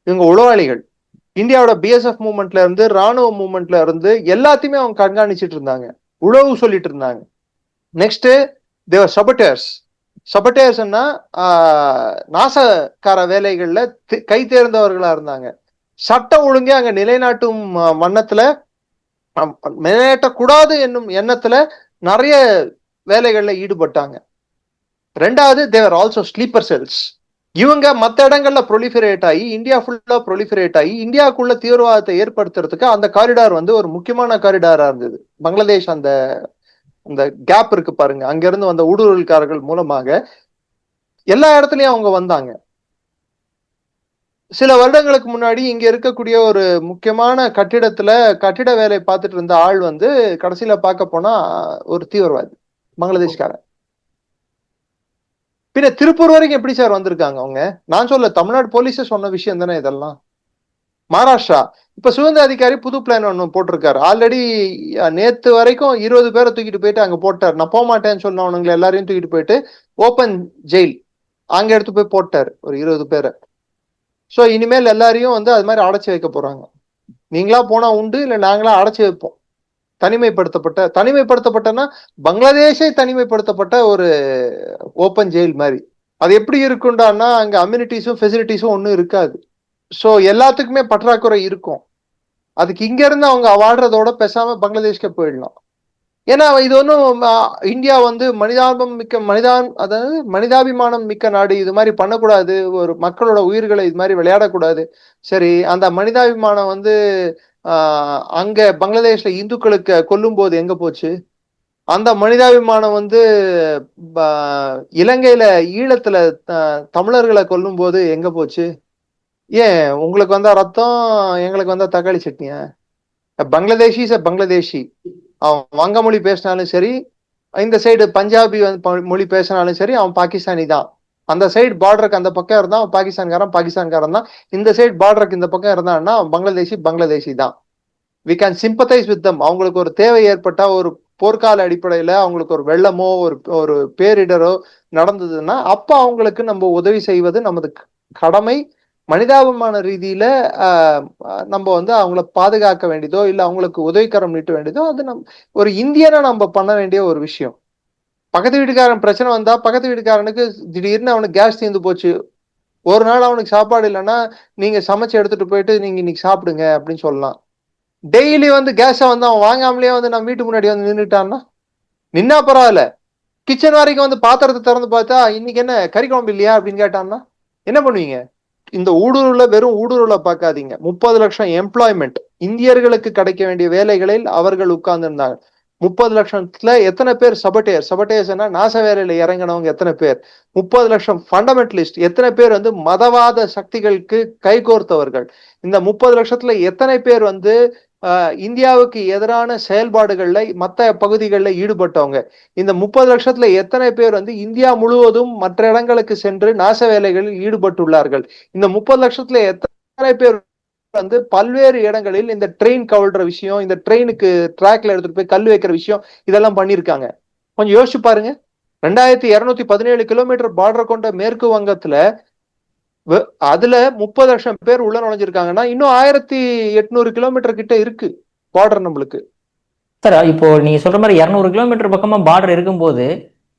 இவங்க உளவாளிகள், இந்தியாவோட பிஎஸ்எஃப் மூவ்மெண்ட்ல இருந்து, ராணுவ மூவ்மெண்ட்ல இருந்து எல்லாத்தையுமே அவங்க கண்காணிச்சிட்டு இருந்தாங்க, உளவு சொல்லிட்டு இருந்தாங்க. நெக்ஸ்ட் தேவர் சபட்டேர்ஸ்னா நாசக்கார வேலைகள்ல கை தேர்ந்தவர்களா இருந்தாங்க. சட்டம் ஒழுங்கே அங்க நிலைநாட்டும் வண்ணத்துல, நிலைநாட்டக்கூடாது என்னும் எண்ணத்துல நிறைய வேலைகள்ல ஈடுபட்டாங்க. ரெண்டாவது தேவர் ஆல்சோ ஸ்லீப்பர் செல்ஸ். இவங்க மற்ற இடங்கள்ல ப்ரொலிஃபரேட் ஆகி, இந்தியா ஃபுல்லா ப்ரொலிஃபரேட் ஆகி இந்தியாவுக்குள்ள தீவிரவாதத்தை ஏற்படுத்துறதுக்கு அந்த காரிடார் வந்து ஒரு முக்கியமான காரிடாரா இருந்தது. பங்களாதேஷ் அந்த அந்த கேப் இருக்கு பாருங்க, அங்க இருந்து வந்த ஊடுருவல்காரர்கள் மூலமாக எல்லா இடத்துலயும் அவங்க வந்தாங்க. சில வருடங்களுக்கு முன்னாடி இங்க இருக்கக்கூடிய ஒரு முக்கியமான கட்டிட வேலை பார்த்துட்டு இருந்த ஆள் வந்து கடைசியில பார்க்க போனா ஒரு தீவிரவாதி, பங்களாதேஷ்காரன். பின்ன திருப்பூர் வரைக்கும் எப்படி சார் வந்திருக்காங்க அவங்க? நான் சொல்ல, தமிழ்நாடு போலீஸே சொன்ன விஷயம் தானே இதெல்லாம். மகாராஷ்டிரா இப்ப சுதந்திர அதிகாரி புது பிளான் ஒண்ணு போட்டிருக்காரு. ஆல்ரெடி நேத்து வரைக்கும் 20 பேரை தூக்கிட்டு போயிட்டு அங்க போட்டார். நான் போக மாட்டேன்னு சொன்னவனுங்களை எல்லாரையும் தூக்கிட்டு போயிட்டு ஓப்பன் ஜெயில் அங்க எடுத்து போய் போட்டாரு ஒரு 20 பேரை. சோ இனிமேல் எல்லாரையும் வந்து அது மாதிரி அடைச்சி வைக்க போறாங்க. நீங்களா போனா உண்டு, இல்ல நாங்களா அடைச்சி வைப்போம். தனிமைப்படுத்தப்பட்டனா பங்களாதேஷை தனிமைப்படுத்தப்பட்ட ஒரு ஓப்பன் ஜெயில் மாதிரி. அது எப்படி இருக்குண்டான்னா அங்க அம்யூனிட்டிஸும் ஃபெசிலிட்டிஸும் ஒன்றும் இருக்காது. ஸோ எல்லாத்துக்குமே பற்றாக்குறை இருக்கும். அதுக்கு இங்க இருந்து அவங்க வாடுறதோட பேசாம பங்களாதேஷ்க்கு போயிடலாம். ஏன்னா இது ஒன்றும் இந்தியா வந்து அதாவது மனிதாபிமானம் மிக்க நாடு, இது மாதிரி பண்ணக்கூடாது, ஒரு மக்களோட உயிர்களை இது மாதிரி விளையாடக்கூடாது. சரி, அந்த மனிதாபிமானம் வந்து அங்க பங்களாதேஷ்ல இந்துக்களுக்கு கொல்லும் போது எங்க போச்சு? அந்த மனிதாபிமானம் வந்து இலங்கையில ஈழத்துல தமிழர்களை கொல்லும் போது எங்க போச்சு? ஏன் உங்களுக்கு வந்தா ரத்தம், எங்களுக்கு வந்தா தக்காளி சட்னியா? பங்களாதேஷி பங்களாதேஷி, அவன் வங்க மொழி பேசினாலும் சரி, இந்த சைடு பஞ்சாபி மொழி பேசினாலும் சரி, அவன் பாகிஸ்தானி தான். அந்த சைடு பார்டருக்கு அந்த பக்கம் இருந்தா அவன் பாகிஸ்தான்காரன் தான். இந்த சைடு பார்டருக்கு இந்த பக்கம் இருந்தான்னா அவன் பங்களாதேஷி தான். We can sympathise with them. அவங்களுக்கு ஒரு தேவை ஏற்பட்டா, ஒரு போர்க்கால அடிப்படையில அவங்களுக்கு ஒரு வெள்ளமோ ஒரு பேரிடரோ நடந்ததுன்னா அப்ப அவங்களுக்கு நம்ம உதவி செய்வது நமது கடமை. மனிதாபிமான ரீதியில நம்ம வந்து அவங்கள பாதுகாக்க வேண்டியதோ இல்ல அவங்களுக்கு உதவிக்கரம் நீட்ட வேண்டியதோ அது ஒரு இந்தியனா நம்ம பண்ண வேண்டிய ஒரு விஷயம். பக்கத்து வீட்டுக்காரன் பிரச்சனை வந்தா பக்கத்து வீட்டுக்காரனுக்கு திடீர்னு அவனுக்கு கேஸ் தீர்ந்து போச்சு, ஒரு நாள் அவனுக்கு சாப்பாடு இல்லைன்னா நீங்க சமைச்சு எடுத்துட்டு போயிட்டு நீங்க இன்னைக்கு சாப்பிடுங்க அப்படின்னு சொல்லலாம். டெய்லி வந்து கேஸை வந்து அவன் வாங்காமலேயே வந்து நம்ம வீட்டு முன்னாடி வந்து நின்றுட்டான்னா நின்னா பரவாயில்ல, கிச்சன் வரைக்கும் வந்து பாத்திரத்தை திறந்து பார்த்தா இன்னைக்கு என்ன கறி குழம்பு இல்லையா அப்படின்னு கேட்டான்னா என்ன பண்ணுவீங்க? இந்த ஊடுருவல வெறும் ஊடுருவலை பார்க்காதீங்க. 30 லட்சம் எம்ப்ளாய்மெண்ட், இந்தியர்களுக்கு கிடைக்க வேண்டிய வேலைகளில் அவர்கள் உட்கார்ந்து இருந்தாங்க. 30 லட்சத்துல எத்தனை பேர் சபட்டேர்ஸ்னா நாச வேலையில இறங்கினவங்க எத்தனை பேர்? 30 லட்சம் ஃபண்டமெண்டலிஸ்ட் எத்தனை பேர் வந்து மதவாத சக்திகளுக்கு கைகோர்த்தவர்கள்? இந்த 30 லட்சத்துல எத்தனை பேர் வந்து இந்தியாவுக்கு எதிரான செயல்பாடுகள்ல மற்ற பகுதிகளில் ஈடுபட்டவங்க? இந்த 30 லட்சத்துல எத்தனை பேர் வந்து இந்தியா முழுவதும் மற்ற இடங்களுக்கு சென்று நாச வேலைகளில் ஈடுபட்டுள்ளார்கள்? இந்த 30 லட்சத்துல எத்தனை பேர் வந்து பல்வேறு இடங்களில் இந்த ட்ரெயின் கவிழ்ற விஷயம், இந்த ட்ரெயினுக்கு ட்ராக்ல எடுத்துட்டு போய் கல் வைக்கிற விஷயம், இதெல்லாம் பண்ணிருக்காங்க. கொஞ்சம் யோசிச்சு பாருங்க. 2217 கிலோமீட்டர் பார்டர் கொண்ட மேற்கு வங்கத்துல அதுல 30 லட்சம் பேர் உள்ள நுழைஞ்சிருக்காங்கன்னா இன்னும் 1800 கிலோமீட்டர் கிட்ட இருக்கு பார்டர் நம்மளுக்கு. சார் இப்போ நீங்க சொல்ற மாதிரி 200 கிலோமீட்டர் பக்கமா பார்டர் இருக்கும்போது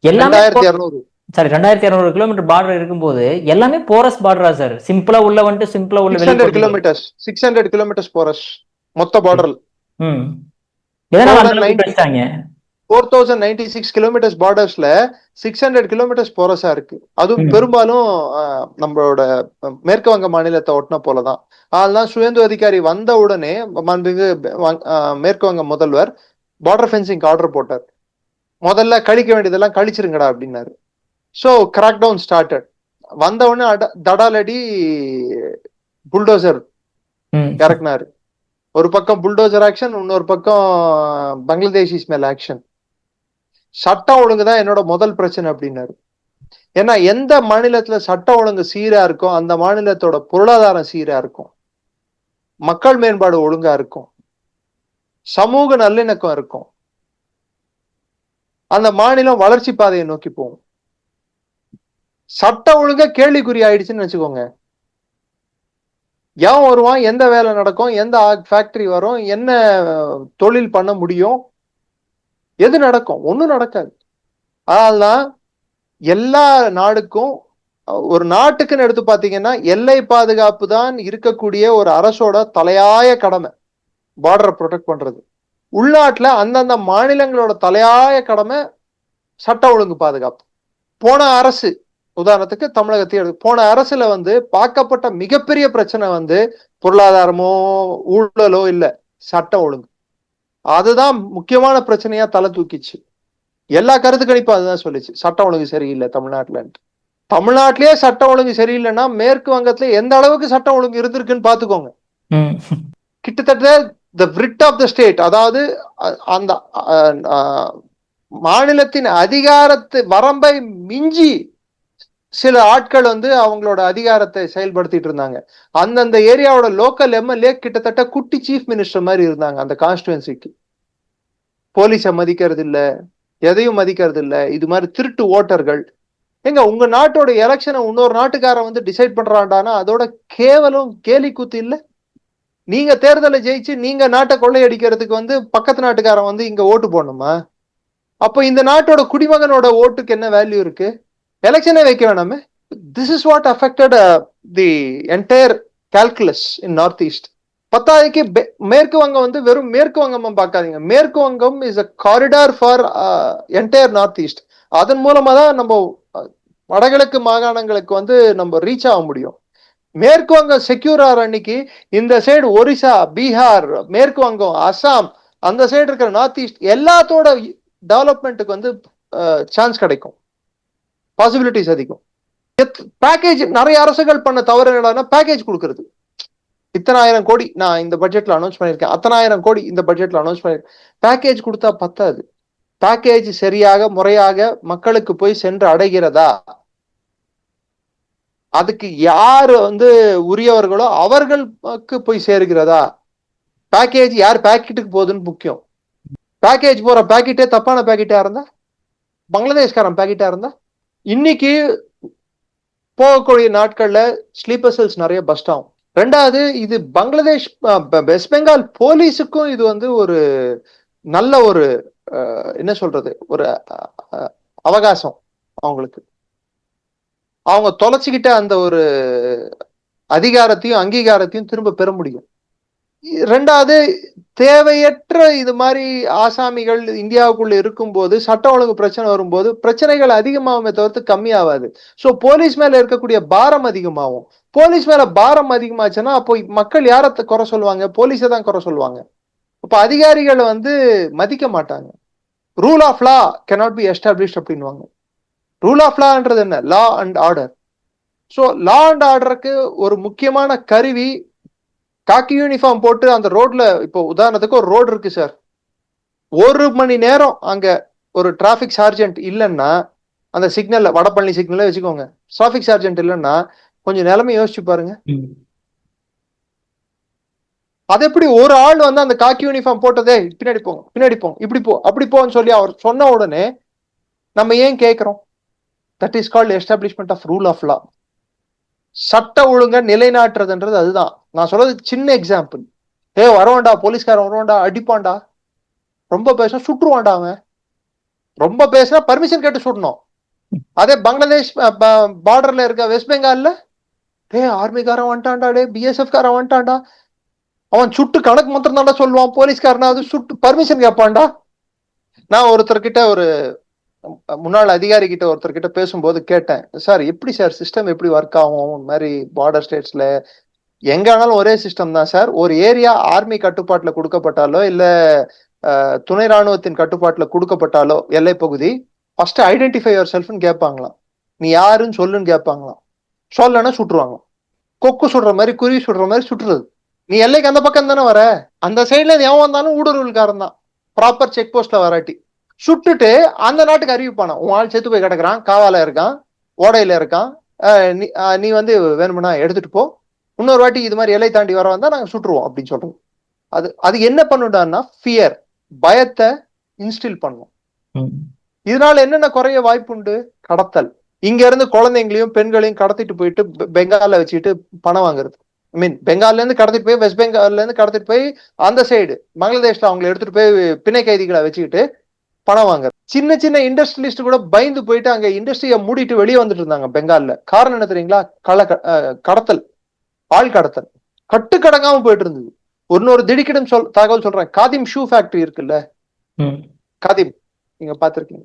எல்லாமே 2200 சாரி 2200 கிலோமீட்டர் பார்டர் இருக்கும்போது எல்லாமே போரஸ் பார்டரா சார்? சிம்பிளா உள்ள வந்துட்டு சிம்பிளா உள்ள 600 கிலோமீட்டர்ஸ் 600 கிலோமீட்டர்ஸ் போரஸ் மொத்த பார்டர். 4096 கிலோமீட்டர்ஸ் பார்டர்ஸ்ல 600 கிலோமீட்டர்ஸ் போரஸா இருக்கு. அதுவும் பெரும்பாலும் நம்மளோட மேற்கு வங்க மாநிலத்தை ஒட்டின போலதான். அதெல்லாம் சுயேந்து அதிகாரி வந்த உடனே மேற்கு வங்க முதல்வர் பார்டர் ஃபென்சிங் ஆர்டர் போட்டார். முதல்ல கழிக்க வேண்டியதெல்லாம் கழிச்சிருங்கடா அப்படின்னாரு. So crack down started. வந்த உடனே தடாலடி புல்டோசர் இறக்குனாரு. ஒரு பக்கம் புல்டோசர் ஆக்ஷன், இன்னொரு பக்கம் பங்களாதேஷிஸ் மேல ஆக்ஷன். சட்டம் ஒழுங்கு தான் என்னோட முதல் பிரச்சனை அப்படின்னாரு. ஏன்னா எந்த மாநிலத்துல சட்டம் ஒழுங்கு சீரா இருக்கும் அந்த மாநிலத்தோட பொருளாதாரம் சீரா இருக்கும், மக்கள் மேம்பாடு ஒழுங்கா இருக்கும், சமூக நல்லிணக்கம் இருக்கும், அந்த மாநிலம் வளர்ச்சி பாதையை நோக்கி போகும். சட்டம் ஒழுங்கா கேள்விக்குறி ஆயிடுச்சுன்னு வச்சுக்கோங்க, ஏன் வருவான், எந்த வேலை நடக்கும், எந்த ஃபேக்டரி வரும், என்ன தொழில் பண்ண முடியும், எது நடக்கும்? ஒண்ணும் நடக்காது. அதனால்தான் எல்லா நாடுக்கும், ஒரு நாட்டுக்குன்னு எடுத்து பாத்தீங்கன்னா எல்லை பாதுகாப்பு தான் இருக்கக்கூடிய ஒரு அரசோட தலையாய கடமை, பார்டரை ப்ரொடெக்ட் பண்றது. உள்நாட்டுல அந்தந்த மாநிலங்களோட தலையாய கடமை சட்ட ஒழுங்கு பாதுகாப்பு. போன அரசு, உதாரணத்துக்கு தமிழகத்தை போன அரசுல வந்து பார்க்கப்பட்ட மிகப்பெரிய பிரச்சனை வந்து பொருளாதாரமோ ஊழலோ இல்ல, சட்ட ஒழுங்கு. அதுதான் முக்கியமான பிரச்சனையா தலை தூக்கிச்சு. எல்லா கருத்து கணிப்பும் அதுதான் சொல்லிச்சு, சட்டம் ஒழுங்கு சரியில்லை தமிழ்நாட்டுல. தமிழ்நாட்டிலேயே சட்டம் ஒழுங்கு சரியில்லைன்னா மேற்கு வங்கத்துல எந்த அளவுக்கு சட்டம் ஒழுங்கு இருந்திருக்குன்னு பாத்துக்கோங்க. கிட்டத்தட்ட த விரிட் ஆஃப் த ஸ்டேட், அதாவது அந்த மாநிலத்தின் அதிகாரத்தை வரம்பை மிஞ்சி சில ஆட்கள் வந்து அவங்களோட அதிகாரத்தை செயல்படுத்திட்டு இருந்தாங்க. அந்தந்த ஏரியாவோட லோக்கல் எம்எல்ஏ கிட்டத்தட்ட குட்டி சீஃப் மினிஸ்டர் மாதிரி இருந்தாங்க அந்த கான்ஸ்டுவன்சிக்கு. போலீஸை மதிக்கிறது இல்ல, எதையும் மதிக்கிறது இல்ல, இது மாதிரி திருட்டு ஓட்டர்கள். எங்க உங்க நாட்டோட எலெக்ஷனை இன்னொரு நாட்டுக்காரன் வந்து டிசைட் பண்றான்டானா அதோட கேவலம் கேலி கூத்து இல்ல? நீங்க தேர்தலை ஜெயிச்சு நீங்க நாட்டை கொள்ளையடிக்கிறதுக்கு வந்து பக்கத்து நாட்டுக்காரன் வந்து இங்க ஓட்டு போடணுமா? அப்ப இந்த நாட்டோட குடிமகனோட ஓட்டுக்கு என்ன வேல்யூ இருக்கு? எலெக்ஷனே வைக்க வேணாமே. This is what affected the entire calculus in north east. பத்தாவதுக்கு மேற்கு வங்கம் வந்து வெறும் மேற்கு வங்கமா பார்க்காதீங்க. மேற்கு Vangam is a corridor for entire North East. அதன் மூலமா தான் நம்ம வடகிழக்கு மாகாணங்களுக்கு வந்து நம்ம ரீச் ஆக முடியும். மேற்கு வங்கம் செக்யூர் ஆகிற அன்னைக்கு இந்த சைடு ஒரிசா, பீகார், மேற்கு வங்கம், அசாம், அந்த சைடு இருக்கிற நார்த் ஈஸ்ட் எல்லாத்தோட டெவலப்மெண்ட்டுக்கு வந்து சான்ஸ் கிடைக்கும், பாசிபிலிட்டிஸ் அதிகம். பேக்கேஜ் நிறைய அரசுகள் பண்ண தவறு என்னன்னா பேக்கேஜ் கொடுக்கறது. இத்தனாயிரம் கோடி நான் இந்த பட்ஜெட்ல அனௌன்ஸ் பண்ணியிருக்கேன், அத்தனாயிரம் கோடி இந்த பட்ஜெட்ல அனௌன்ஸ் பண்ணிருக்கேன். பேக்கேஜ் கொடுத்தா பத்தாது. பேக்கேஜ் சரியாக முறையாக மக்களுக்கு போய் சென்று அடைகிறதா, அதுக்கு யார் வந்து உரியவர்களோ அவர்களுக்கு போய் சேருகிறதா, பேக்கேஜ் யார் பேக்கெட்டுக்கு போகுதுன்னு முக்கியம். பேக்கேஜ் போற பேக்கெட்டே தப்பான பேக்கெட்டா இருந்தா, பங்களாதேஷ்காரன் பேக்கெட்டா இருந்தா, இன்னைக்கு போகக்கூடிய நாட்கள்ல ஸ்லீப்பர் செல்ஸ் நிறைய பஸ்ட் ஆகும். ரெண்டாவது, இது பங்களாதேஷ் வெஸ்ட் பெங்கால் போலீஸுக்கும் இது வந்து ஒரு நல்ல ஒரு என்ன சொல்றது, ஒரு அவகாசம். அவங்களுக்கு அவங்க தொலைச்சிக்கிட்ட அந்த ஒரு அதிகாரத்தையும் அங்கீகாரத்தையும் திரும்ப பெற முடியும். ரெண்டாவது, தேவையற்ற இது மாதிரி ஆசாமிகள் இந்தியாவுக்குள்ள இருக்கும்போது சட்ட ஒழுங்கு பிரச்சனை வரும்போது பிரச்சனைகள் அதிகமாகுமே தவிர்த்து கம்மியாகாது. ஸோ போலீஸ் மேல இருக்கக்கூடிய பாரம் அதிகமாகும். போலீஸ் மேல பாரம் அதிகமாச்சுன்னா அப்போ மக்கள் யாரை குறை சொல்லுவாங்க? போலீஸை தான் குறை சொல்லுவாங்க. அப்ப அதிகாரிகளை வந்து மதிக்க மாட்டாங்க. Rule of law cannot be established அப்படின்வாங்க. ரூல் ஆஃப் லான்றது என்ன? Law and order. So law and ஆர்டருக்கு ஒரு முக்கியமான கருவி காக்கி யூனிஃபார்ம் போட்டு அந்த ரோட்ல, இப்போ உதாரணத்துக்கு ஒரு ரோடு இருக்கு சார், 1 மணி நேரம் அங்க ஒரு டிராபிக் சார்ஜென்ட் இல்லைன்னா, அந்த சிக்னல்ல, வடபழனி சிக்னல்ல வச்சுக்கோங்க, டிராபிக் சார்ஜென்ட் இல்லைன்னா கொஞ்சம் நிலைமை யோசிச்சு பாருங்க. அது எப்படி ஒரு ஆள் வந்து அந்த காக்கி யூனிஃபார்ம் போட்டதே பின்னாடி போங்க, பின்னாடி போங்க, இப்படி போ, அப்படி போன்னு சொல்லி அவர் சொன்ன உடனே நம்ம ஏன் கேட்கிறோம்? That is called establishment of rule of law. சட்ட ஒழுங்க நிலைநாட்டுறதுன்றது அதுதான். நான் சொல்றது சின்ன எக்ஸாம்பிள். வரவாண்டா, போலீஸ்காரன் வருவாண்டா, அடிப்பான்டா, ரொம்ப பேசினா சுட்டுருவான்டா, அவன் ரொம்ப பேசினா பர்மிஷன் கேட்டு சுடணும். அதே பங்களாதேஷ் பார்டர்ல இருக்க வெஸ்ட் பெங்கால்ல, ஆர்மிக்காரன் வந்துட்டான்டா, பிஎஸ்எஃப் காரன் வந்துட்டான்டா, அவன் சுட்டு கணக்கு மாத்திரம் தான்டா சொல்லுவான், போலீஸ்காரனாவது சுட்டு பர்மிஷன் கேட்பான்டா. நான் ஒருத்தர்கிட்ட, ஒரு முன்னாள் அதிகாரி கிட்ட ஒருத்தர்கிட்ட பேசும்போது கேட்டேன், சார் எப்படி சார் சிஸ்டம் எப்படி ஒர்க் ஆகும் இந்த மாதிரி பார்டர் ஸ்டேட்ஸ்ல? எங்க ஆனாலும் ஒரே சிஸ்டம் தான் சார். ஒரு ஏரியா ஆர்மி கட்டுப்பாட்டுல கொடுக்கப்பட்டாலோ இல்ல துணை ராணுவத்தின் கட்டுப்பாட்டுல கொடுக்கப்பட்டாலோ எல்லை பகுதி, ஃபர்ஸ்ட் ஐடென்டிஃபை யுவர் செல்ஃப்னு கேட்பாங்களாம். நீ யாருன்னு சொல்லுன்னு கேட்பாங்களாம். சொல்லனா சுட்டுருவாங்க. கொக்கு சுடுற மாதிரி, குருவி சுடுற மாதிரி சுட்டுறது. நீ எல்லைக்கு அந்த பக்கம் தானே வர, அந்த சைட்ல எவன் வந்தாலும் ஊடுருவல்காரன் தான், ப்ராப்பர் செக் போஸ்ட்ல வராட்டி சுட்டுட்டு அந்த நாட்டுக்கு அறிவிப்பானா, உன் ஆள் செத்து போய் கிடக்குறான், காவால இருக்கான், ஓடையில இருக்கான், நீ வந்து வேணும்னா எடுத்துட்டு போ, இன்னொரு வாட்டி இது மாதிரி எல்லை தாண்டி வர வந்தா நாங்க சுட்டுருவோம் அப்படின்னு சொல்றோம். அது என்ன பண்ணுடான்னா ஃபியர், பயத்தை இன்ஸ்டில் பண்ணும். இதனால என்னென்ன குறைய வாய்ப்புண்டு? கடத்தல். இங்க இருந்து குழந்தைங்களையும் பெண்களையும் கடத்திட்டு போயிட்டு பெங்கால்ல வச்சுட்டு பணம் வாங்குறது. ஐ மீன் பெங்கால்ல இருந்து கடத்திட்டு போய் வெஸ்ட் பெங்கால்ல இருந்து கடத்திட்டு போய் அந்த சைடு பங்களாதேஷ்ல அவங்களை எடுத்துட்டு போய் பிணை கைதிகளை வச்சுக்கிட்டு பணம் வாங்குறது. சின்ன சின்ன இண்டஸ்ட்ரியலிஸ்ட் கூட பயந்து போயிட்டு அங்க இண்டஸ்ட்ரியை மூடிட்டு வெளியே வந்துட்டு இருந்தாங்க பெங்கால்ல. காரணம் என்ன தெரியுங்களா? கடத்தல், ஆள் கடத்தல் கட்டுக்கடங்காம போயிட்டு இருந்தது. இன்னொரு திடுக்கிடும் தகவல் சொல்றேன். காதிம் ஷூ ஃபேக்டரி இருக்குல்ல, காதிம், நீங்க பாத்திருக்கீங்க.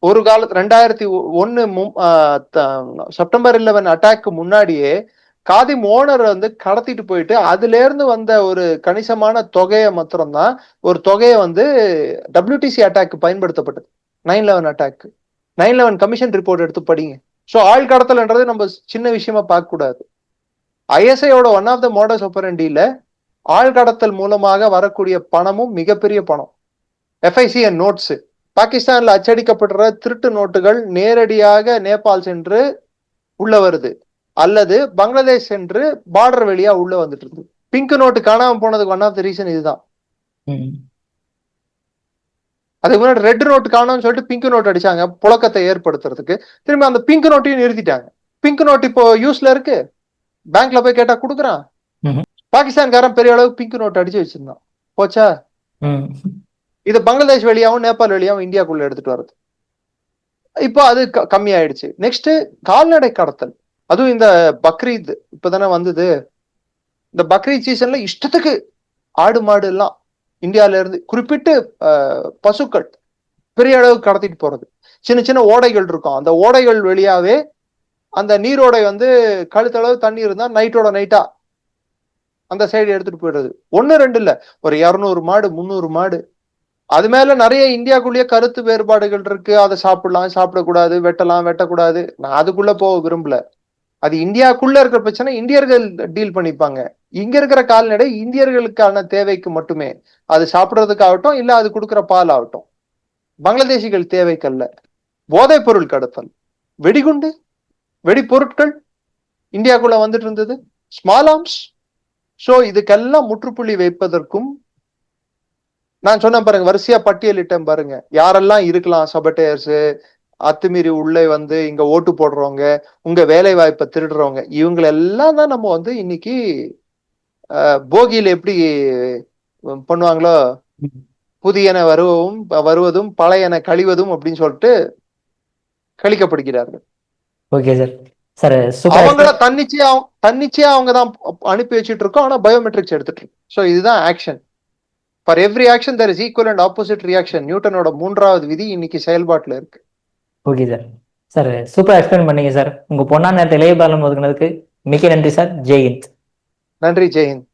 ஒரு காலத்து 2001 செப்டம்பர் 11 அட்டாக்கு முன்னாடியே காதிம் ஓனர் வந்து கடத்திட்டு போயிட்டு அதுல இருந்து வந்த ஒரு கணிசமான தொகையை மாத்திரம்தான், ஒரு தொகையை வந்து WTC அட்டாக்கு பயன்படுத்தப்பட்டது. 9/11 அட்டாக்கு, 9/11 கமிஷன் ரிப்போர்ட் எடுத்து படிங்க. ஸோ ஆள் கடத்தல்ன்றது நம்ம சின்ன விஷயமா பார்க்க கூடாது. ISIயோட ஒன் ஆஃப் த மாடல்ஸ் ஆப்பரண்டில ஆள் கடத்தல் மூலமாக வரக்கூடிய பணமும் மிகப்பெரிய பணம். FICN நோட்ஸ், பாகிஸ்தான்ல அச்சடிக்கப்படுற திருட்டு நோட்டுகள் நேரடியாக நேபாள் சென்று உள்ள வருது, அல்லது பங்களாதேஷ் சென்று பார்டர் வழியா உள்ள வந்துட்டு இருக்கு. பிங்க் நோட்டு காணாம போனதுக்கு ஒன் ஆஃப் த ரீசன் இதுதான். அதுக்கு முன்னாடி ரெட் நோட்டு காணோம்னு சொல்லிட்டு பிங்க் நோட் அடிச்சாங்க புழக்கத்தை ஏற்படுத்துறதுக்கு. திரும்பி அந்த பிங்க் நோட்டையும் நிறுத்திட்டாங்க. பிங்க் நோட் இப்போ யூஸ்ல இருக்கு, பேங்க்ல போய் கேட்டா கொடுக்குறான். பாகிஸ்தான்காரன் பெரிய அளவுக்கு பிங்க் நோட் அடிச்சு வச்சிருந்தான், போச்சா? இது பங்களாதேஷ் வழியாவும் நேபாள் வழியாவும் இந்தியாக்குள்ள எடுத்துட்டு வருது. இப்போ அது கம்மியாயிடுச்சு. நெக்ஸ்ட் கால்நடை கடத்தல், அதுவும் இந்த பக்ரீத் இப்பதானே வந்தது. இந்த பக்ரீத் சீசன்ல இஷ்டத்துக்கு ஆடு மாடு எல்லாம் இந்தியால இருந்து குறிப்பிட்டு பசுக்கள் பெரிய அளவுக்கு கடத்திட்டு போறது. சின்ன சின்ன ஓடைகள் இருக்கும், அந்த ஓடைகள் வழியாவே அந்த நீரோடை வந்து கழுத்தளவு தண்ணி இருந்தா நைட்டோட நைட்டா அந்த சைடு எடுத்துட்டு போயிடுறது. 1-2 இல்ல, ஒரு 200 மாடு 300 மாடு. அது மேல நிறைய இந்தியாக்குள்ளேயே கருத்து வேறுபாடுகள் இருக்கு. அதை சாப்பிடலாம் சாப்பிடக்கூடாது, வெட்டலாம் வெட்டக்கூடாது. நான் அதுக்குள்ள போக விரும்பல. அது இந்தியாக்குள்ள இருக்கிற பிரச்சனை இந்தியர்கள் டீல் பண்ணிப்பாங்க. இங்க இருக்கிற கால்நடை இந்தியர்களுக்கான தேவைக்கு மட்டுமே, அது சாப்பிடுறதுக்கு ஆகட்டும் இல்ல அது கொடுக்குற பால் ஆகட்டும். பங்களாதேசிகள் தேவைக்கல்ல. போதைப் பொருள் கடத்தல், வெடிகுண்டு, வெடிப்பொருட்கள் இந்தியாக்குள்ள வந்துட்டு இருந்தது, ஸ்மால் ஆர்ம்ஸ். சோ இதுக்கெல்லாம் முற்றுப்புள்ளி வைப்பதற்கும் நான் சொன்ன பாருங்க, வரிசையா பட்டியலிட்டேன் பாருங்க, யாரெல்லாம் இருக்கலாம் சபட்டேயர்ஸ், அத்துமீறி உள்ளே வந்து இங்க ஓட்டு போடுறவங்க, உங்க வேலை வாய்ப்பை திருடுறவங்க, இவங்களெல்லாம் தான் நம்ம வந்து இன்னைக்கு போகியில எப்படி பண்ணுவாங்களோ, புதியன வருவதும் பழையன கழிவதும் அப்படின்னு சொல்லிட்டு கழிக்கப்படுகிறார்கள். Okay sir. Sir super. அவங்கள தன்னிச்சையா அவங்க தான் அனுப்பி வச்சுட்டு இருக்கோம். ஆனா பயோமெட்ரிக்ஸ் எடுத்துட்டு இருக்கோம். ஸோ இதுதான் action. For every action there is equal and opposite reaction. நியூட்டனோட 3வது விதி இன்னைக்கு செயல்பாட்டுல இருக்கு. Okay sir. Sir super explain பண்ணீங்க சார். உங்க பொண்ணா நேரத்தை இளைய பாலம் ஒதுக்குனதுக்கு மிக்க நன்றி சார். ஜெய்ஹிந்த். நன்றி, ஜெய்ஹிந்த்.